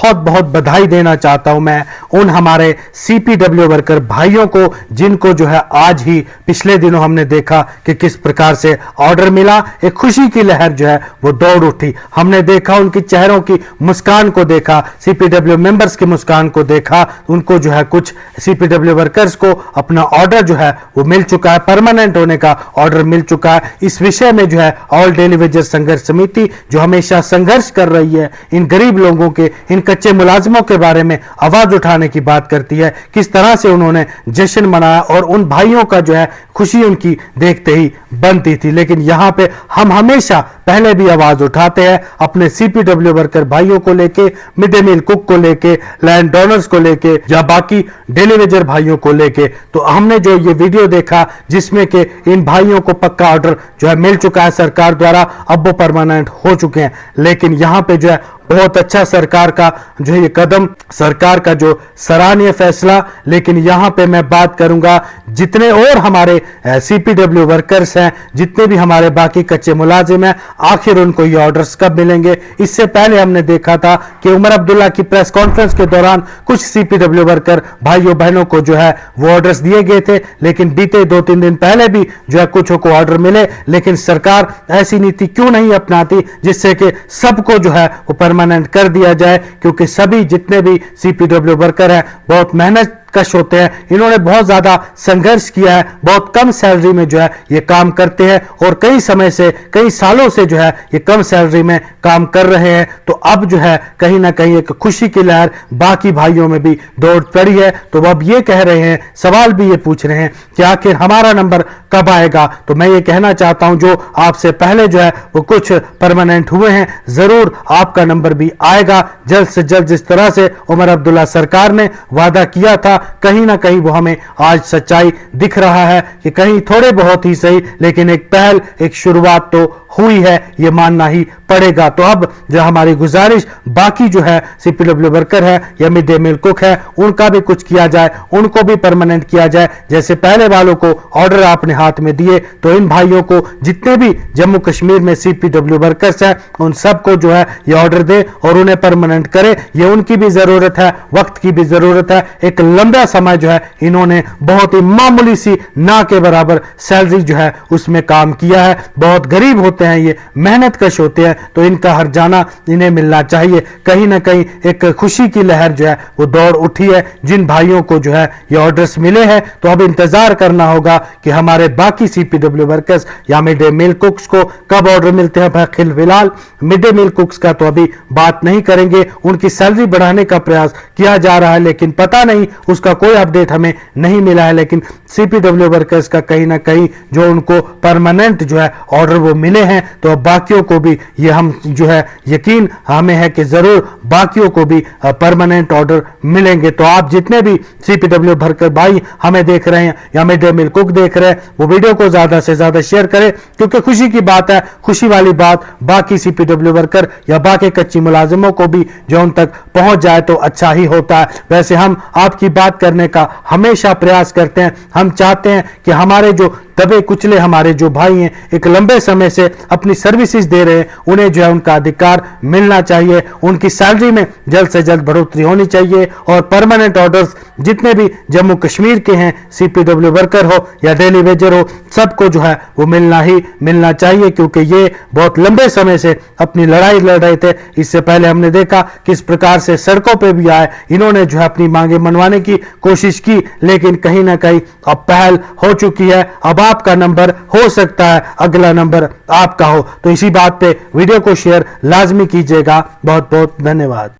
बहुत बहुत बधाई देना चाहता हूं मैं उन हमारे सीपीडब्ल्यू वर्कर भाइयों को, जिनको जो है आज ही पिछले दिनों हमने देखा कि किस प्रकार से ऑर्डर मिला। एक खुशी की लहर जो है वो दौड़ उठी। हमने देखा उनकी चेहरों की मुस्कान को देखा, सीपीडब्ल्यू मेंबर्स की मुस्कान को देखा। उनको जो है कुछ सीपीडब्ल्यू वर्कर्स को अपना ऑर्डर जो है वो मिल चुका है, परमानेंट होने का ऑर्डर मिल चुका है। इस विषय में जो है ऑल डेली वेजेस संघर्ष समिति जो हमेशा संघर्ष कर रही है, इन गरीब लोगों के, इन कच्चे मुलाजिमों के बारे में आवाज उठाने की बात करती है। किस तरह से उन्होंने जश्न मनाया और उन भाइयों का जो है खुशी उनकी देखते ही बनती थी। लेकिन यहां पे हम हमेशा पहले भी आवाज उठाते हैं अपने सीपीडब्ल्यू वर्कर भाइयों को लेके, मिड डे मील कुक को लेके, लैंड डोनर्स को लेके या बाकी डेली वेजर भाइयों को लेके। तो हमने जो ये वीडियो देखा जिसमें कि इन भाइयों को पक्का ऑर्डर जो है मिल चुका है सरकार द्वारा, अब वो परमानेंट हो चुके हैं। लेकिन यहां पे जो है बहुत अच्छा सरकार का जो है ये कदम, सरकार का जो सराहनीय फैसला। लेकिन यहां पे मैं बात करूंगा जितने और हमारे सीपीडब्ल्यू वर्कर्स हैं, जितने भी हमारे बाकी कच्चे मुलाजिम हैं, आखिर उनको ये ऑर्डर्स कब मिलेंगे। इससे पहले हमने देखा था कि उमर अब्दुल्ला की प्रेस कॉन्फ्रेंस के दौरान कुछ सीपीडब्ल्यू वर्कर भाइयों बहनों को जो है वो ऑर्डर्स दिए गए थे, लेकिन बीते 2-3 दिन पहले भी जो है कुछ को ऑर्डर मिले। लेकिन सरकार ऐसी नीति क्यों नहीं अपनाती जिससे कि सबको जो है वो परमानेंट कर दिया जाए, क्योंकि सभी जितने भी सीपीडब्ल्यू वर्कर हैं बहुत मेहनत कश होते हैं, इन्होंने बहुत ज्यादा संघर्ष किया है, बहुत कम सैलरी में जो है ये काम करते हैं और कई समय से, कई सालों से जो है ये कम सैलरी में काम कर रहे हैं। तो अब जो है कहीं ना कहीं एक खुशी की लहर बाकी भाइयों में भी दौड़ पड़ी है। तो अब ये कह रहे हैं, सवाल भी ये पूछ रहे हैं कि आखिर हमारा नंबर कब आएगा। तो मैं ये कहना चाहता हूं जो आपसे पहले जो है वो कुछ परमानेंट हुए हैं, जरूर आपका नंबर भी आएगा जल्द से जल्द। जिस तरह से उमर अब्दुल्ला सरकार ने वादा किया था, कहीं ना कहीं वो हमें आज सच्चाई दिख रहा है कि कहीं थोड़े बहुत ही सही, लेकिन एक पहल, एक शुरुआत तो हुई है, ये मानना ही पड़ेगा। तो अब जो हमारी गुजारिश बाकी जो है सीपीडब्ल्यू वर्कर है या मिड डे मील कुक है, उनका भी कुछ किया जाए, उनको भी परमानेंट किया जाए। जैसे पहले वालों को ऑर्डर आपने हाथ में दिए, तो इन भाइयों को, जितने भी जम्मू कश्मीर में सीपीडब्ल्यू वर्कर्स हैं, उन सबको जो है ये ऑर्डर दे और उन्हें परमानेंट करे। ये उनकी भी जरूरत है, वक्त की भी जरूरत है। एक लंबा समय जो है इन्होंने बहुत ही मामूली सी ना के बराबर सैलरी जो है उसमें काम किया है। बहुत गरीब होते हैं, ये मेहनत कश होते हैं, तो इनका हर जाना इन्हें मिलना चाहिए। कहीं ना कहीं एक खुशी की लहर जो है वो दौड़ उठी है जिन भाइयों को जो है ये ऑर्डर्स मिले हैं। तो अब इंतजार करना होगा कि हमारे बाकी सीपीडब्ल्यू वर्कर्स या मिड डे मील कुक्स को कब ऑर्डर मिलते हैं। फिलहाल मिड डे मील कुक्स का तो अभी बात नहीं करेंगे, उनकी सैलरी बढ़ाने का प्रयास किया जा रहा है, लेकिन पता नहीं उसका कोई अपडेट हमें नहीं मिला है। लेकिन सीपीडब्ल्यू वर्कर्स का कहीं ना कहीं जो उनको परमानेंट जो है ऑर्डर वो मिले हैं, तो बाकियों को भी ये हम जो है यकीन हमें है कि जरूर बाकियों को भी परमानेंट ऑर्डर मिलेंगे। तो आप जितने भी सीपीडब्ल्यू वर्कर भाई हमें देख रहे हैं या मिड डे मील कुक देख रहे हैं, वो वीडियो को ज्यादा से ज्यादा शेयर करें, क्योंकि खुशी की बात है, खुशी वाली बात बाकी सीपीडब्ल्यू वर्कर या बाकी कच्ची मुलाजिमों को भी जो उन तक पहुंच जाए तो अच्छा ही होता है। वैसे हम आपकी बात करने का हमेशा प्रयास करते हैं। हम चाहते हैं कि हमारे जो दबे कुचले हमारे जो भाई हैं, एक लंबे समय से अपनी सर्विसेज दे रहे हैं, उन्हें जो है उनका अधिकार मिलना चाहिए, उनकी सैलरी में जल्द से जल्द बढ़ोतरी होनी चाहिए और परमानेंट ऑर्डर्स जितने भी जम्मू कश्मीर के हैं, सीपीडब्ल्यू वर्कर हो या डेली वेजर हो, सबको जो है वो मिलना ही मिलना चाहिए, क्योंकि ये बहुत लंबे समय से अपनी लड़ाई लड़ रहे थे। इससे पहले हमने देखा किस प्रकार से सड़कों पे भी आए, इन्होंने जो है अपनी मांगे मनवाने की कोशिश की, लेकिन कहीं ना कहीं अब पहल हो चुकी है। अब आपका नंबर हो सकता है अगला नंबर आपका हो। तो इसी बात पे वीडियो को शेयर लाजमी कीजिएगा। बहुत बहुत धन्यवाद।